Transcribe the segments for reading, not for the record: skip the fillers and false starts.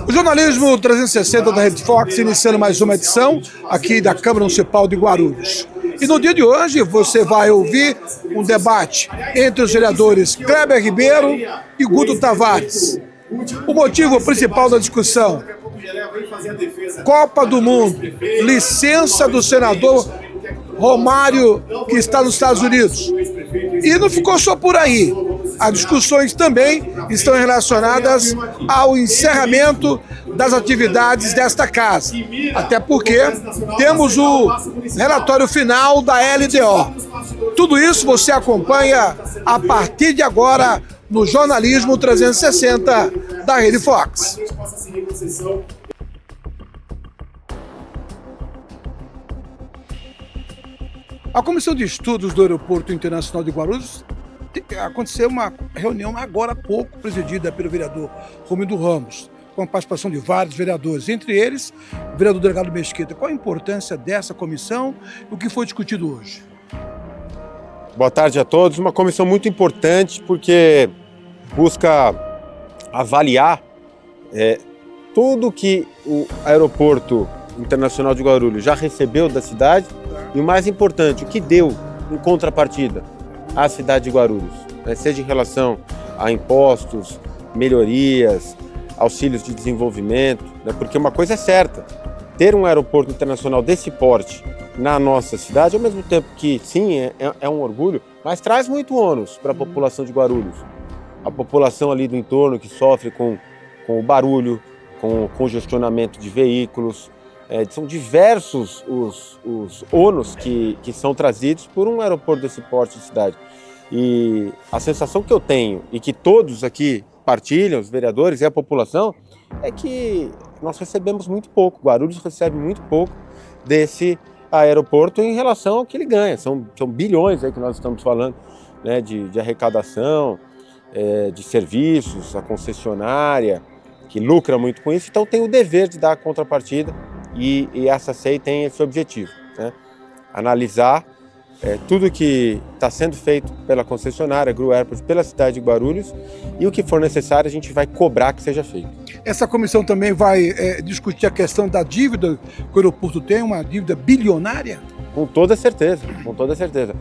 O Jornalismo 360 da Rede Fox, iniciando mais uma edição aqui da Câmara Municipal de Guarulhos. E no dia de hoje você vai ouvir um debate entre os vereadores Kleber Ribeiro e Guto Tavares. O motivo principal da discussão: Copa do Mundo, licença do senador Romário, que está nos Estados Unidos. E não ficou só por aí. As discussões também estão relacionadas ao encerramento das atividades desta casa. Até porque temos o relatório final da LDO. Tudo isso você acompanha a partir de agora no Jornalismo 360 da Rede Fox. A Comissão de Estudos do Aeroporto Internacional de Guarulhos aconteceu uma reunião agora há pouco, presidida pelo vereador Romildo Ramos, com a participação de vários vereadores, entre eles o vereador Delegado Mesquita. Qual a importância dessa comissão e o que foi discutido hoje? Boa tarde a todos. Uma comissão muito importante porque busca avaliar tudo que o Aeroporto Internacional de Guarulhos já recebeu da cidade e, o mais importante, o que deu em contrapartida à cidade de Guarulhos, seja em relação a impostos, melhorias, auxílios de desenvolvimento, porque uma coisa é certa: ter um aeroporto internacional desse porte na nossa cidade, ao mesmo tempo que sim, é um orgulho, mas traz muito ônus para a população de Guarulhos. A população ali do entorno que sofre com o barulho, com o congestionamento de veículos. São diversos os ônus que são trazidos por um aeroporto desse porte de cidade. E a sensação que eu tenho, e que todos aqui partilham, os vereadores e a população, é que nós recebemos muito pouco. Guarulhos recebe muito pouco desse aeroporto em relação ao que ele ganha. São bilhões aí que nós estamos falando, né, de arrecadação, de serviços, a concessionária, que lucra muito com isso. Então tem o dever de dar a contrapartida. E essa SEI tem esse objetivo, né? Analisar tudo que está sendo feito pela concessionária Gru Airport, pela cidade de Guarulhos, e o que for necessário a gente vai cobrar que seja feito. Essa comissão também vai discutir a questão da dívida que o aeroporto tem, uma dívida bilionária? Com toda certeza, com toda certeza.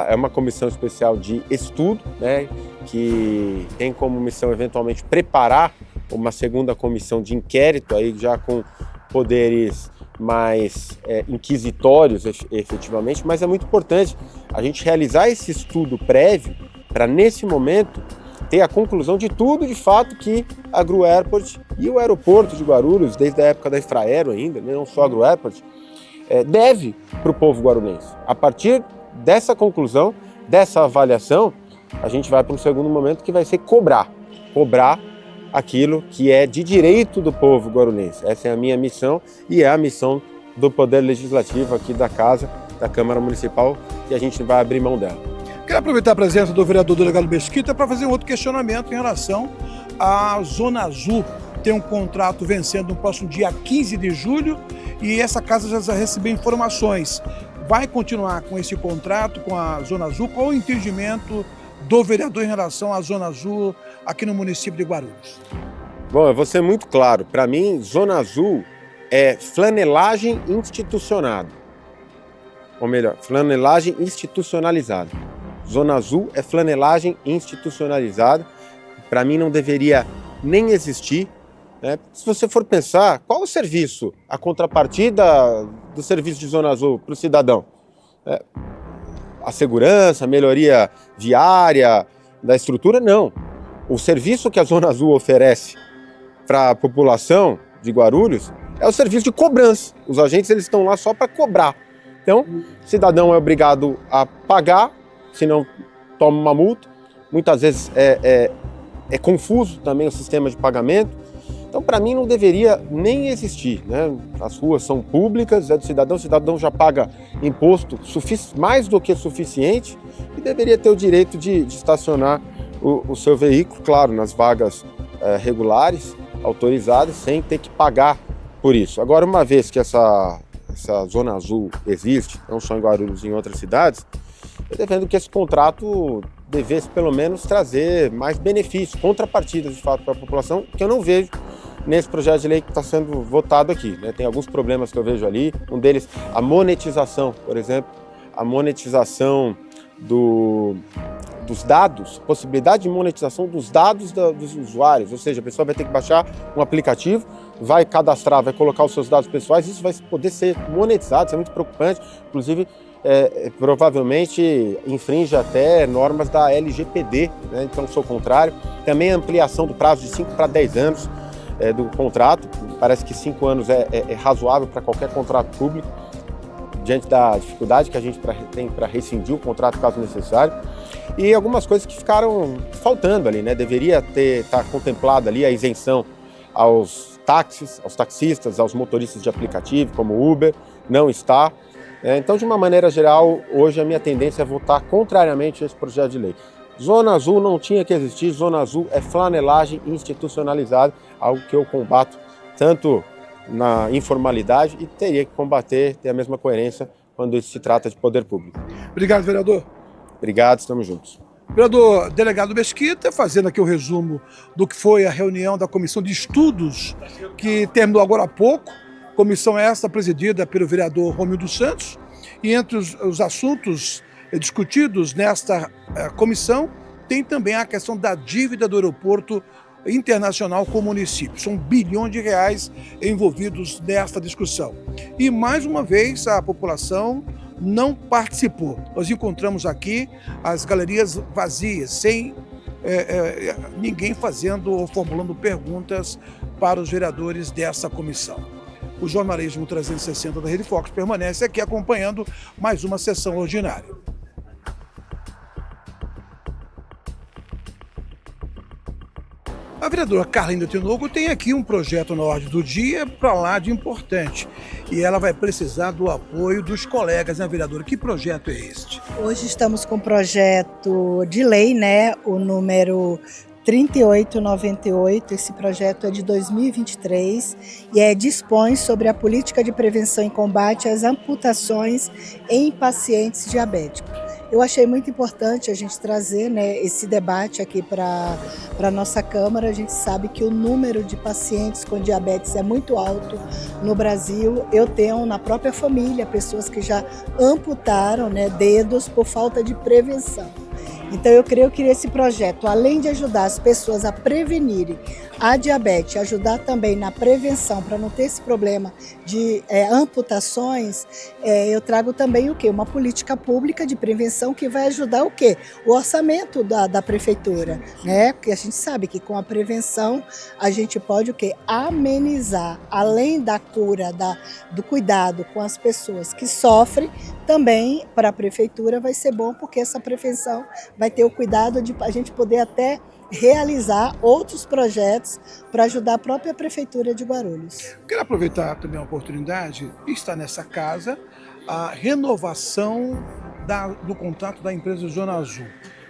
É uma comissão especial de estudo, né, que tem como missão eventualmente preparar uma segunda comissão de inquérito, aí já com poderes mais inquisitórios, efetivamente, mas é muito importante a gente realizar esse estudo prévio para, nesse momento, ter a conclusão de tudo, de fato, que a Gru Airport e o aeroporto de Guarulhos, desde a época da Infraero ainda, não só a Gru Airport, deve para o povo guarulhense. A partir dessa conclusão, dessa avaliação, a gente vai para um segundo momento que vai ser cobrar aquilo que é de direito do povo guarulhense. Essa é a minha missão e é a missão do Poder Legislativo aqui da Casa, da Câmara Municipal, e a gente vai abrir mão dela. Quero aproveitar a presença do vereador Delegado Mesquita para fazer um outro questionamento em relação à Zona Azul. Tem um contrato vencendo no próximo dia 15 de julho e essa casa já recebeu informações. Vai continuar com esse contrato com a Zona Azul? Qual o entendimento do vereador em relação à Zona Azul aqui no município de Guarulhos? Bom, eu vou ser muito claro. Para mim, Zona Azul é flanelagem institucionada. Ou melhor, flanelagem institucionalizada. Zona Azul é flanelagem institucionalizada. Para mim, não deveria nem existir, né? Se você for pensar, qual o serviço, a contrapartida do serviço de Zona Azul para o cidadão? A segurança, a melhoria viária, da estrutura, não. O serviço que a Zona Azul oferece para a população de Guarulhos é o serviço de cobrança. Os agentes eles estão lá só para cobrar. Então, o cidadão é obrigado a pagar, senão toma uma multa. Muitas vezes é confuso também o sistema de pagamento. Então, para mim, não deveria nem existir, né? As ruas são públicas, é do cidadão, o cidadão já paga imposto mais do que suficiente e deveria ter o direito de estacionar o seu veículo, claro, nas vagas regulares, autorizadas, sem ter que pagar por isso. Agora, uma vez que essa Zona Azul existe, não só em Guarulhos, em outras cidades, eu defendo que esse contrato devesse, pelo menos, trazer mais benefícios, contrapartidas, de fato, para a população, que eu não vejo nesse projeto de lei que está sendo votado aqui, né? Tem alguns problemas que eu vejo ali, um deles, a monetização, por exemplo, a monetização dos dados, possibilidade de monetização dos dados dos usuários, ou seja, a pessoa vai ter que baixar um aplicativo, vai cadastrar, vai colocar os seus dados pessoais, isso vai poder ser monetizado, isso é muito preocupante, inclusive provavelmente infringe até normas da LGPD, né? Então sou contrário. Também a ampliação do prazo de 5 para 10 anos do contrato, parece que 5 anos é razoável para qualquer contrato público, diante da dificuldade que a gente tem para rescindir o contrato caso necessário. E algumas coisas que ficaram faltando ali, né? Deveria estar contemplada ali a isenção aos táxis, aos taxistas, aos motoristas de aplicativo, como Uber, não está. Então, de uma maneira geral, hoje a minha tendência é votar contrariamente a esse projeto de lei. Zona Azul não tinha que existir, Zona Azul é flanelagem institucionalizada, algo que eu combato tanto na informalidade e teria que combater, ter a mesma coerência quando se trata de poder público. Obrigado, vereador. Obrigado, estamos juntos. Vereador Delegado Mesquita, fazendo aqui o resumo do que foi a reunião da Comissão de Estudos, que terminou agora há pouco. Comissão esta presidida pelo vereador Romildo Santos, e entre os assuntos discutidos nesta comissão tem também a questão da dívida do aeroporto internacional com o município. São bilhões de reais envolvidos nesta discussão. E mais uma vez a população não participou. Nós encontramos aqui as galerias vazias, sem ninguém fazendo ou formulando perguntas para os vereadores dessa comissão. O Jornalismo 360 da Rede Fox permanece aqui acompanhando mais uma sessão ordinária. A vereadora Carlinda Tinoco tem aqui um projeto na ordem do dia para lá de importante. E ela vai precisar do apoio dos colegas, né, vereadora? Que projeto é este? Hoje estamos com um projeto de lei, né? O número 3898, esse projeto é de 2023 e dispõe sobre a política de prevenção e combate às amputações em pacientes diabéticos. Eu achei muito importante a gente trazer, né, esse debate aqui para a nossa Câmara. A gente sabe que o número de pacientes com diabetes é muito alto no Brasil. Eu tenho na própria família pessoas que já amputaram, né, dedos por falta de prevenção. Então eu creio que esse projeto, além de ajudar as pessoas a prevenirem a diabetes, ajudar também na prevenção para não ter esse problema de amputações, eu trago também o quê? Uma política pública de prevenção que vai ajudar o quê? O orçamento da prefeitura, né? Porque a gente sabe que com a prevenção a gente pode o quê? Amenizar, além da cura, do cuidado com as pessoas que sofrem, também para a prefeitura vai ser bom, porque essa prevenção vai ter o cuidado de a gente poder até realizar outros projetos para ajudar a própria Prefeitura de Guarulhos. Quero aproveitar também a oportunidade e estar nessa casa a renovação do contrato da empresa Zona Azul.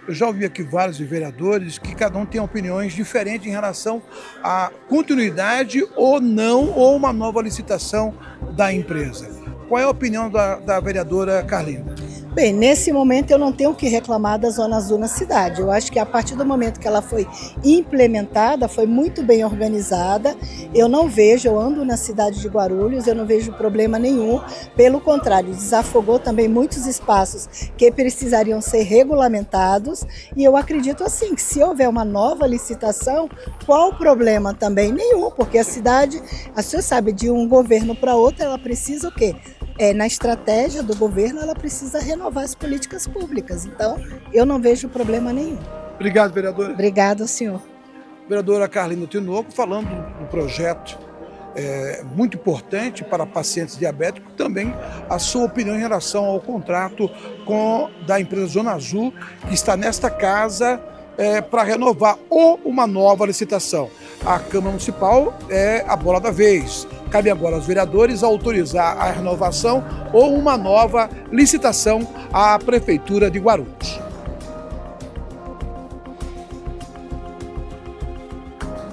Eu já ouvi aqui vários vereadores que cada um tem opiniões diferentes em relação à continuidade ou não, ou uma nova licitação da empresa. Qual é a opinião da vereadora Carlinda? Bem, nesse momento eu não tenho o que reclamar da Zona Azul na cidade. Eu acho que a partir do momento que ela foi implementada, foi muito bem organizada. Eu não vejo, eu ando na cidade de Guarulhos, eu não vejo problema nenhum. Pelo contrário, desafogou também muitos espaços que precisariam ser regulamentados. E eu acredito assim, que se houver uma nova licitação, qual o problema também? Nenhum, porque a cidade, a senhora sabe, de um governo para outro, ela precisa o quê? Na estratégia do governo, ela precisa renovar as políticas públicas. Então, eu não vejo problema nenhum. Obrigado, vereadora. Obrigada, senhor. Vereadora Carlinda Tinoco, falando do projeto muito importante para pacientes diabéticos, também a sua opinião em relação ao contrato da empresa Zona Azul, que está nesta casa para renovar ou uma nova licitação. A Câmara Municipal é a bola da vez. Cabe agora aos vereadores autorizar a renovação ou uma nova licitação à Prefeitura de Guarulhos.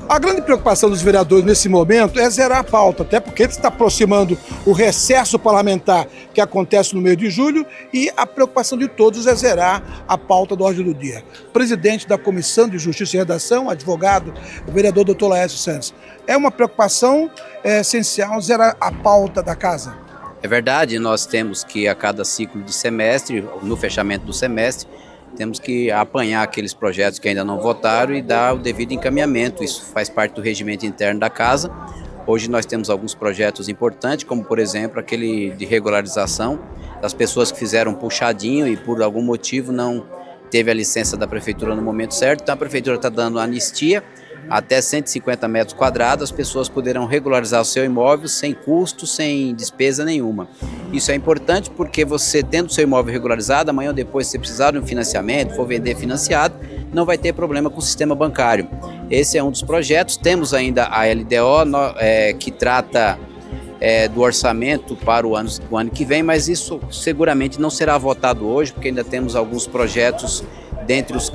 A grande preocupação dos vereadores nesse momento é zerar a pauta, até porque está aproximando o recesso parlamentar que acontece no mês de julho e a preocupação de todos é zerar a pauta da ordem do dia. Presidente da Comissão de Justiça e Redação, advogado, o vereador Dr. Laércio Santos. É uma preocupação essencial zerar a pauta da casa? É verdade, nós temos que a cada ciclo de semestre, no fechamento do semestre, temos que apanhar aqueles projetos que ainda não votaram e dar o devido encaminhamento. Isso faz parte do regimento interno da casa. Hoje nós temos alguns projetos importantes, como por exemplo aquele de regularização das pessoas que fizeram um puxadinho e por algum motivo não teve a licença da prefeitura no momento certo. Então a prefeitura está dando anistia até 150 metros quadrados, as pessoas poderão regularizar o seu imóvel sem custo, sem despesa nenhuma. Isso é importante porque você tendo o seu imóvel regularizado, amanhã ou depois se você precisar de um financiamento, for vender financiado, não vai ter problema com o sistema bancário. Esse é um dos projetos. Temos ainda a LDO, que trata do orçamento para o ano que vem, mas isso seguramente não será votado hoje, porque ainda temos alguns projetos, dentre os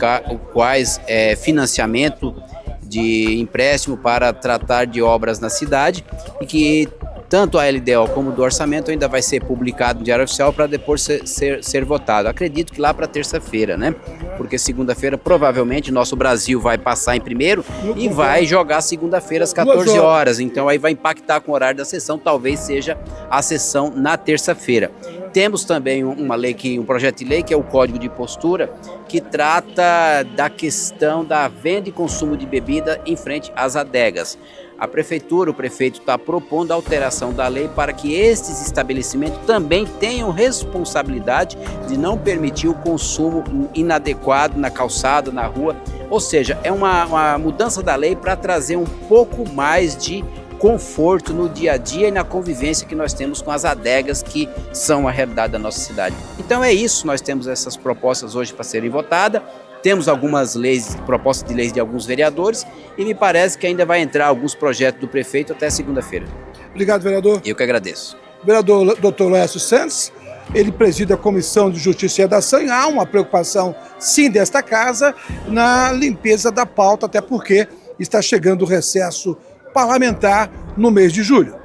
quais financiamento de empréstimo para tratar de obras na cidade e que tanto a LDO como do orçamento ainda vai ser publicado no Diário Oficial para depois ser votado. Acredito que lá para terça-feira, né? Porque segunda-feira provavelmente nosso Brasil vai passar em primeiro e vai jogar segunda-feira às 14 horas. Então aí vai impactar com o horário da sessão, talvez seja a sessão na terça-feira. Temos também um projeto de lei que é o Código de Postura, que trata da questão da venda e consumo de bebida em frente às adegas. A prefeitura, o prefeito está propondo a alteração da lei para que estes estabelecimentos também tenham responsabilidade de não permitir o consumo inadequado na calçada, na rua. Ou seja, é uma mudança da lei para trazer um pouco mais de conforto no dia a dia e na convivência que nós temos com as adegas que são a realidade da nossa cidade. Então é isso, nós temos essas propostas hoje para serem votadas, temos algumas propostas de leis de alguns vereadores e me parece que ainda vai entrar alguns projetos do prefeito até segunda-feira. Obrigado, vereador. Eu que agradeço. Vereador Dr. Laércio Santos, ele preside a Comissão de Justiça e Redação e há uma preocupação, sim, desta casa na limpeza da pauta, até porque está chegando o recesso parlamentar no mês de julho.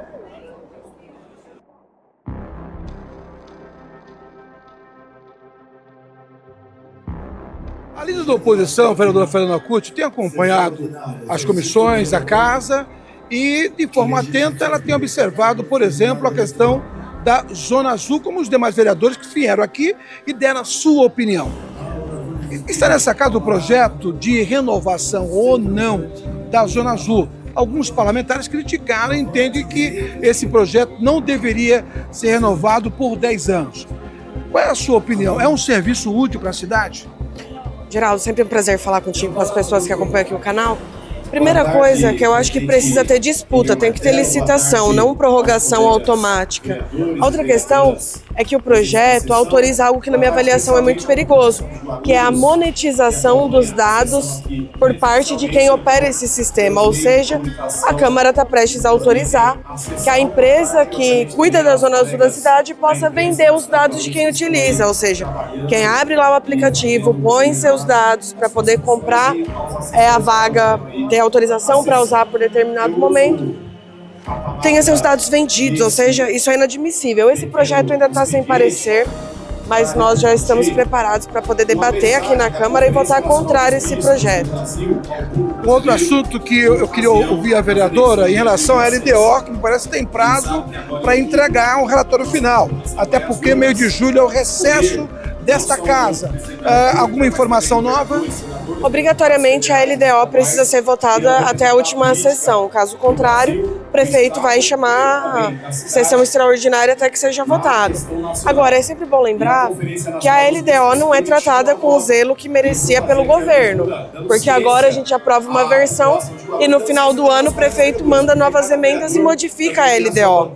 A líder da oposição, a vereadora Fernanda Cucci, tem acompanhado as comissões da casa e, de forma atenta, ela tem observado, por exemplo, a questão da Zona Azul, como os demais vereadores que vieram aqui e deram a sua opinião. Está nessa casa o projeto de renovação ou não da Zona Azul. Alguns parlamentares criticaram e entendem que esse projeto não deveria ser renovado por 10 anos. Qual é a sua opinião? É um serviço útil para a cidade? Geraldo, sempre um prazer falar contigo, com as pessoas que acompanham aqui o canal. Primeira coisa que eu acho que precisa ter disputa, tem que ter licitação, não prorrogação automática. A outra questão é que o projeto autoriza algo que na minha avaliação é muito perigoso, que é a monetização dos dados por parte de quem opera esse sistema, ou seja, a Câmara está prestes a autorizar que a empresa que cuida da Zona Azul da cidade possa vender os dados de quem utiliza, ou seja, quem abre lá o aplicativo, põe seus dados para poder comprar a vaga, ter autorização para usar por determinado momento, tenha seus dados vendidos, ou seja, isso é inadmissível. Esse projeto ainda está sem parecer, mas nós já estamos preparados para poder debater aqui na Câmara e votar contrário a esse projeto. Um outro assunto que eu queria ouvir a vereadora em relação à LDO, que me parece que tem prazo para entregar um relatório final, até porque meio de julho é o recesso desta casa. Alguma informação nova? Obrigatoriamente a LDO precisa ser votada até a última sessão. Caso contrário, o prefeito vai chamar a sessão extraordinária até que seja votado. Agora, é sempre bom lembrar que a LDO não é tratada com o zelo que merecia pelo governo, porque agora a gente aprova uma versão e no final do ano o prefeito manda novas emendas e modifica a LDO.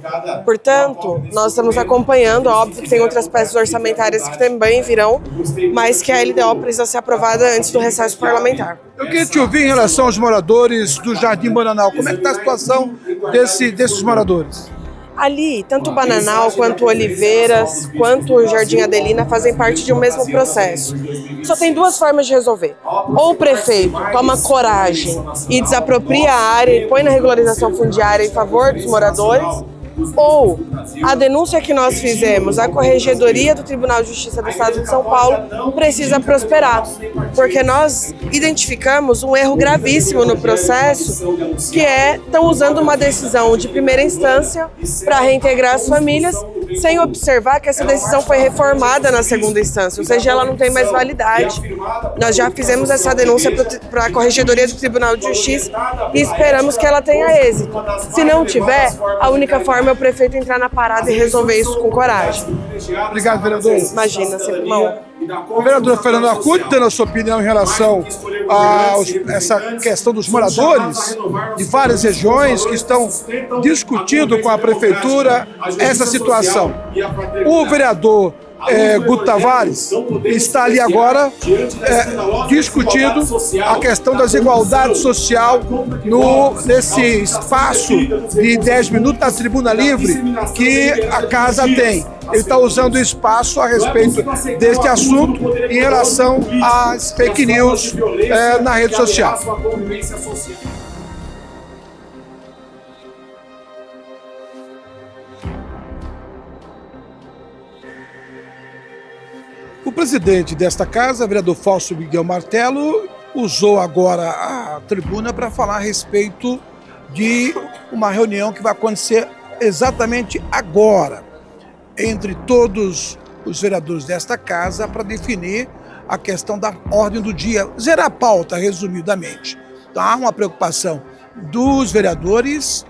Portanto, nós estamos acompanhando, óbvio que tem outras peças orçamentárias que também virão, mas que a LDO precisa ser aprovada antes do recesso parlamentar. Eu queria te ouvir em relação aos moradores do Jardim Bananal. Como é que está a situação desses moradores? Ali, tanto o Bananal, quanto o Oliveiras, quanto o Jardim Adelina fazem parte de um mesmo processo. Só tem duas formas de resolver. Ou o prefeito toma coragem e desapropria a área e põe na regularização fundiária em favor dos moradores, ou a denúncia que nós fizemos à Corregedoria do Tribunal de Justiça do Estado de São Paulo precisa prosperar, porque nós identificamos um erro gravíssimo no processo, que estão usando uma decisão de primeira instância para reintegrar as famílias, sem observar que essa decisão foi reformada na segunda instância, ou seja, ela não tem mais validade. Nós já fizemos essa denúncia para a Corregedoria do Tribunal de Justiça e esperamos que ela tenha êxito. Se não tiver, a única forma é o prefeito entrar na parada e resolver isso com coragem. Obrigado, vereador. Imagina, sempre uma honra. O vereador Fernando Arcudi, dando a sua opinião em relação a essa questão dos moradores de várias regiões que estão discutindo com a prefeitura essa situação. O vereador Guto Tavares está ali agora discutindo a questão da desigualdade social nesse espaço de 10 minutos da tribuna livre que a casa tem. Ele está usando o espaço a respeito deste assunto em relação às fake news na rede social. O presidente desta casa, vereador Fausto Miguel Martello, usou agora a tribuna para falar a respeito de uma reunião que vai acontecer exatamente agora, entre todos os vereadores desta casa, para definir a questão da ordem do dia, zerar a pauta, resumidamente. Então, há uma preocupação dos vereadores,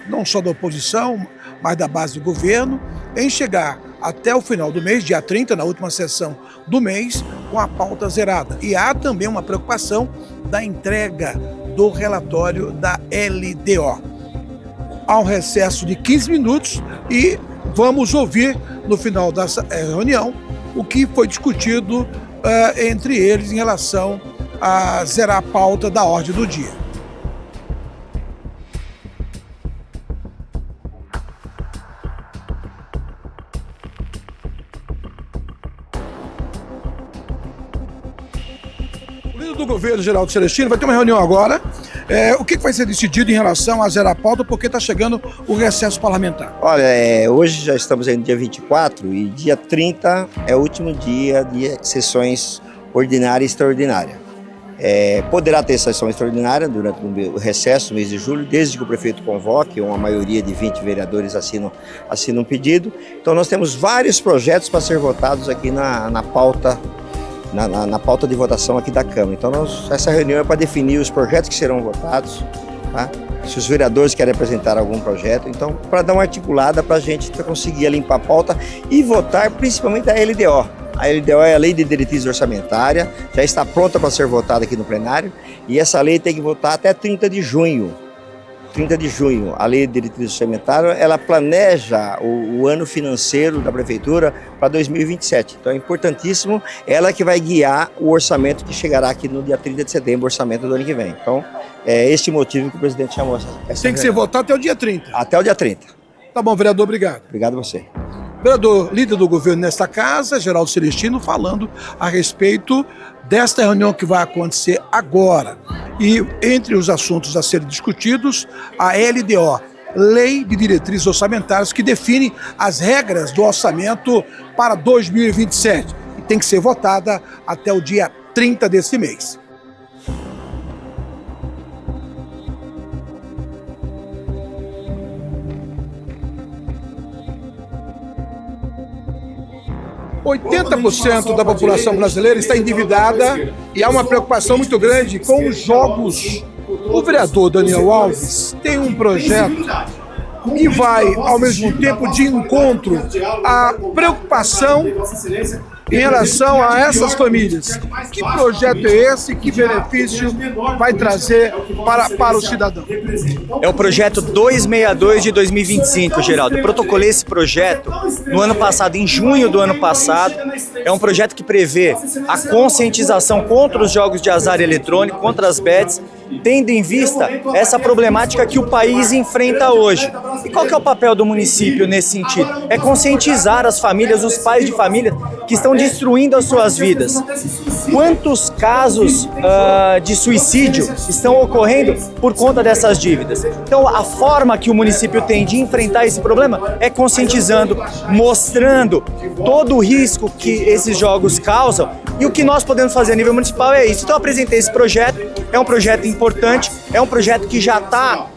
não só da oposição, mas da base do governo, em chegar até o final do mês, dia 30, na última sessão do mês, com a pauta zerada. E há também uma preocupação da entrega do relatório da LDO. Há um recesso de 15 minutos e vamos ouvir, no final dessa reunião, o que foi discutido entre eles em relação a zerar a pauta da ordem do dia. O líder do governo, Geraldo Celestino, vai ter uma reunião agora. O que vai ser decidido em relação a zerar a pauta, porque está chegando o recesso parlamentar? Olha, hoje já estamos no dia 24 e dia 30 é o último dia de sessões ordinária e extraordinária. Poderá ter sessão extraordinária durante o recesso, mês de julho, desde que o prefeito convoque, uma maioria de 20 vereadores assinam um pedido. Então nós temos vários projetos para ser votados aqui na pauta. Na pauta de votação aqui da Câmara. Então, essa reunião é para definir os projetos que serão votados, tá? Se os vereadores querem apresentar algum projeto, então, para dar uma articulada para a gente conseguir limpar a pauta e votar principalmente a LDO. A LDO é a Lei de Diretriz Orçamentária, já está pronta para ser votada aqui no plenário, e essa lei tem que votar até 30 de junho. 30 de junho, a Lei de Diretriz Orçamentária, ela planeja o ano financeiro da Prefeitura para 2027. Então é importantíssimo, ela que vai guiar o orçamento que chegará aqui no dia 30 de setembro, o orçamento do ano que vem. Então é este motivo que o presidente chamou essa Tem que ser votado até o dia 30. Até o dia 30. Tá bom, vereador, obrigado. Obrigado a você. Vereador, líder do governo nesta casa, Geraldo Celestino, falando a respeito desta reunião que vai acontecer agora. E entre os assuntos a serem discutidos, a LDO, Lei de Diretrizes Orçamentárias, que define as regras do orçamento para 2027 e tem que ser votada até o dia 30 desse mês. – 80% da população brasileira está endividada e há uma preocupação muito grande com os jogos. O vereador Daniel Alves tem um projeto que vai, ao mesmo tempo, de encontro à preocupação em relação a essas famílias. Que projeto é esse? Que benefício vai trazer para o cidadão? É o projeto 262 de 2025, Geraldo. Eu protocolei esse projeto no ano passado, em junho do ano passado. É um projeto que prevê a conscientização contra os jogos de azar eletrônico, contra as bets, tendo em vista essa problemática que o país enfrenta hoje. E qual que é o papel do município nesse sentido? É conscientizar as famílias, os pais de família que estão destruindo as suas vidas. Quantos casos de suicídio estão ocorrendo por conta dessas dívidas? Então, a forma que o município tem de enfrentar esse problema é conscientizando, mostrando todo o risco que esses jogos causam, e o que nós podemos fazer a nível municipal é isso. Então, eu apresentei esse projeto, é um projeto importante, é um projeto que já está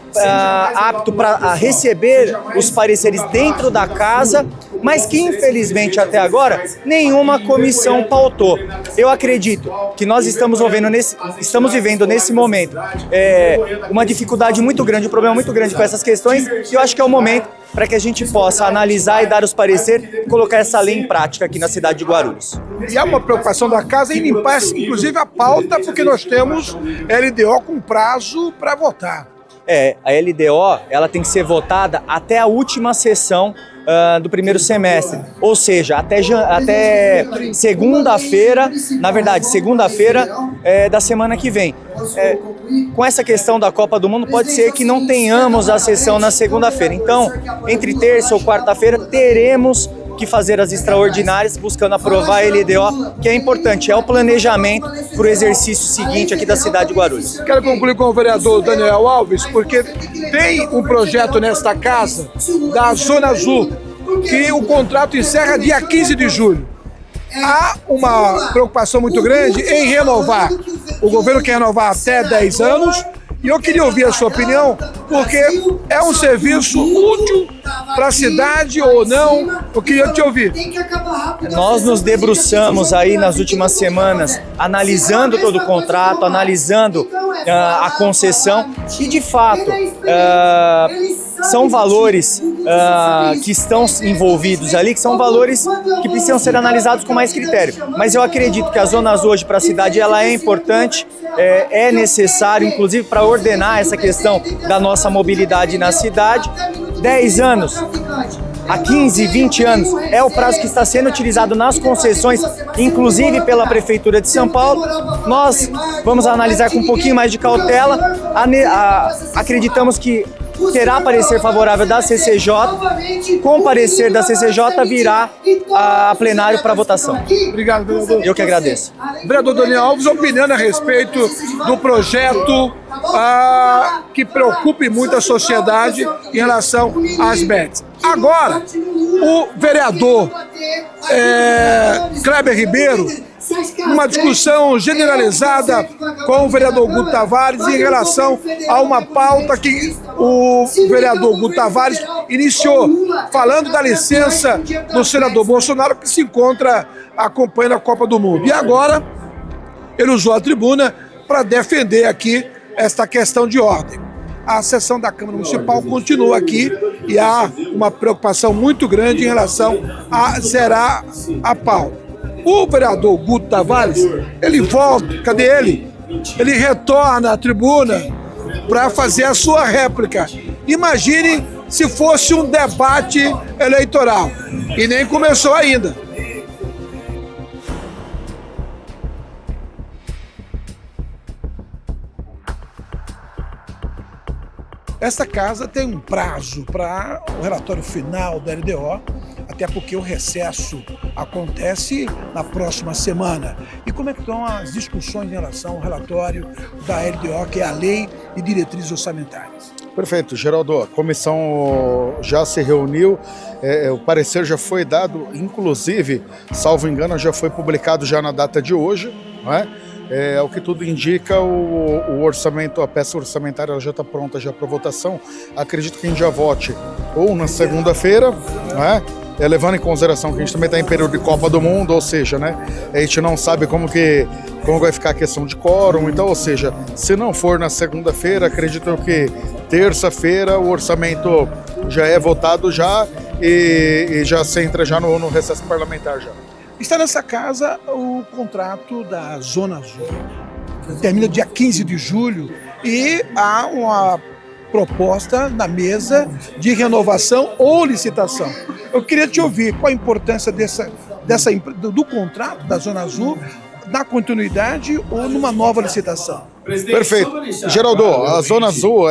apto para receber os pareceres dentro da casa, mas que infelizmente até agora nenhuma comissão pautou. Eu acredito que nós estamos vivendo nesse momento uma dificuldade muito grande, um problema muito grande com essas questões, e eu acho que é o momento para que a gente possa analisar e dar os pareceres e colocar essa lei em prática aqui na cidade de Guarulhos. E há uma preocupação da casa em limpar, inclusive, a pauta, porque nós temos LDO com prazo para votar. A LDO ela tem que ser votada até a última sessão do primeiro semestre, ou seja, até segunda-feira, na verdade, segunda-feira da semana que vem. Com essa questão da Copa do Mundo, pode ser que não tenhamos a sessão na segunda-feira. Então, entre terça ou quarta-feira, teremos que fazer as extraordinárias, buscando aprovar a LDO, que é importante, é o planejamento para o exercício seguinte aqui da cidade de Guarulhos. Quero concluir com o vereador Daniel Alves, porque tem um projeto nesta casa da Zona Azul, que o contrato encerra dia 15 de julho. Há uma preocupação muito grande em renovar. O governo quer renovar até 10 anos, e eu queria ouvir a sua opinião, porque é um serviço útil para a cidade ou não? Eu queria te ouvir. Nós nos debruçamos aí nas últimas semanas, analisando todo o contrato, analisando a concessão, e de fato são valores que estão envolvidos ali, que são valores que precisam ser analisados com mais critério. Mas eu acredito que a Zona Azul hoje para a cidade ela é importante, é necessário, inclusive para ordenar essa questão da nossa mobilidade na cidade. 10 anos, a 15, 20 anos é o prazo que está sendo utilizado nas concessões, inclusive pela Prefeitura de São Paulo. Nós vamos analisar com um pouquinho mais de cautela, acreditamos que terá parecer favorável da CCJ, com parecer da CCJ virá a plenário para votação. Obrigado, vereador. Eu que agradeço. Vereador Daniel Alves, opinando a respeito do projeto que preocupe muito a sociedade em relação às bets. Agora, o vereador Kleber Ribeiro, uma discussão generalizada com o vereador Guto Tavares em relação a uma pauta que o vereador Guto Tavares iniciou, falando da licença do senador Bolsonaro, que se encontra acompanhando a Copa do Mundo. E agora ele usou a tribuna para defender aqui esta questão de ordem. A sessão da Câmara Municipal continua aqui e há uma preocupação muito grande em relação a zerar a pauta. O vereador Guto Tavares, ele volta, cadê ele? Ele retorna à tribuna para fazer a sua réplica. Imagine se fosse um debate eleitoral. E nem começou ainda. Esta casa tem um prazo para o relatório final da LDO, até porque o recesso acontece na próxima semana. E como é que estão as discussões em relação ao relatório da LDO, que é a Lei de Diretrizes Orçamentárias? Perfeito, Geraldo. A comissão já se reuniu, o parecer já foi dado, inclusive, salvo engano, já foi publicado já na data de hoje, não é? O que tudo indica, o orçamento, a peça orçamentária ela já está pronta já para votação. Acredito que a gente já vote ou na segunda-feira, né? Levando em consideração que a gente também está em período de Copa do Mundo, ou seja, né? A gente não sabe como vai ficar a questão de quórum, então, ou seja, se não for na segunda-feira, acredito que terça-feira o orçamento já é votado já e já se entra já no recesso parlamentar já. Está nessa casa o contrato da Zona Azul. Termina dia 15 de julho e há uma proposta na mesa de renovação ou licitação. Eu queria te ouvir qual a importância do contrato da Zona Azul na continuidade ou numa nova licitação? Perfeito. Geraldo, a Zona Azul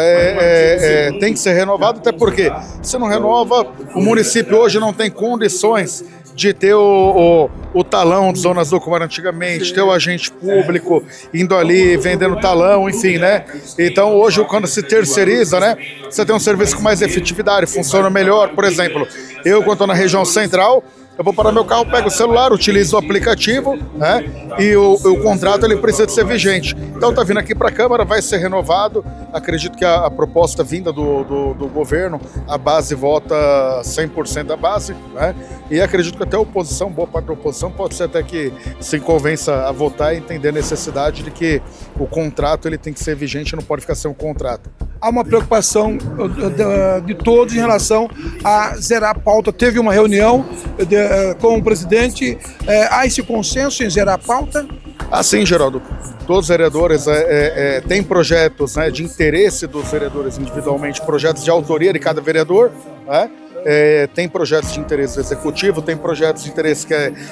tem que ser renovada, até porque se não renova, o município hoje não tem condições de ter o talão de Zona Azul como era antigamente, ter o agente público indo ali vendendo talão, enfim, né? Então hoje quando se terceiriza, né, você tem um serviço com mais efetividade, funciona melhor. Por exemplo, eu quando estou na região central, eu vou parar meu carro, pego o celular, utilizo o aplicativo, né? E o contrato ele precisa de ser vigente. Então tá vindo aqui para a Câmara, vai ser renovado. Acredito que a proposta vinda do governo, a base vota 100% da base, né? E acredito que até a oposição, boa parte da oposição, pode ser até que se convença a votar e entender a necessidade de que o contrato ele tem que ser vigente, não pode ficar sem um contrato. Há uma preocupação de todos em relação a zerar a pauta. Teve uma reunião com o presidente. Há esse consenso em zerar a pauta? Sim, Geraldo. Todos os vereadores têm projetos, né, de interesse dos vereadores individualmente, projetos de autoria de cada vereador, né? Tem projetos de interesse do executivo, tem projetos de interesse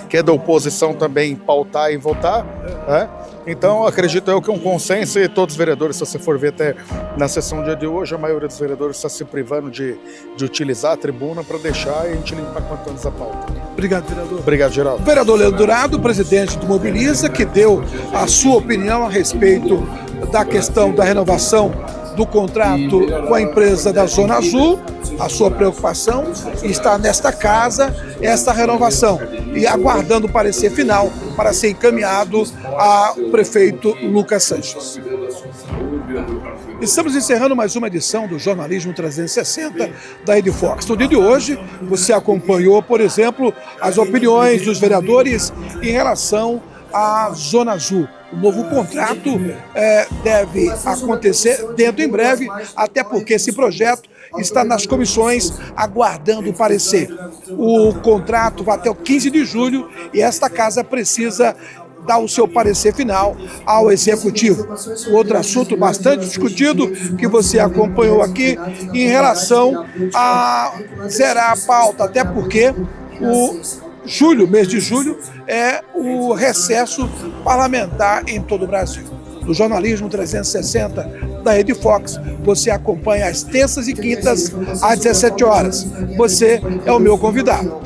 que é da oposição também pautar e votar, né? Então, acredito eu que é um consenso e todos os vereadores, se você for ver até na sessão do dia de hoje, a maioria dos vereadores está se privando de utilizar a tribuna para deixar e a gente limpar quanto antes a pauta. Obrigado, vereador. Obrigado, Geraldo. O vereador Leandro Dourado, presidente do Mobiliza, que deu a sua opinião a respeito da questão da renovação do contrato com a empresa da Zona Azul. A sua preocupação está nesta casa, esta renovação, e aguardando o parecer final para ser encaminhado ao prefeito Lucas Sanches. Estamos encerrando mais uma edição do Jornalismo 360 da Rede Fox. No dia de hoje, você acompanhou, por exemplo, as opiniões dos vereadores em relação à Zona Azul. O novo contrato deve acontecer dentro em breve, até porque esse projeto está nas comissões aguardando o parecer. O contrato vai até o 15 de julho e esta casa precisa dar o seu parecer final ao Executivo. Outro assunto bastante discutido que você acompanhou aqui em relação a zerar a pauta, até porque mês de julho, é o recesso parlamentar em todo o Brasil. No Jornalismo 360 da Rede Fox, você acompanha às terças e quintas, às 17 horas. Você é o meu convidado.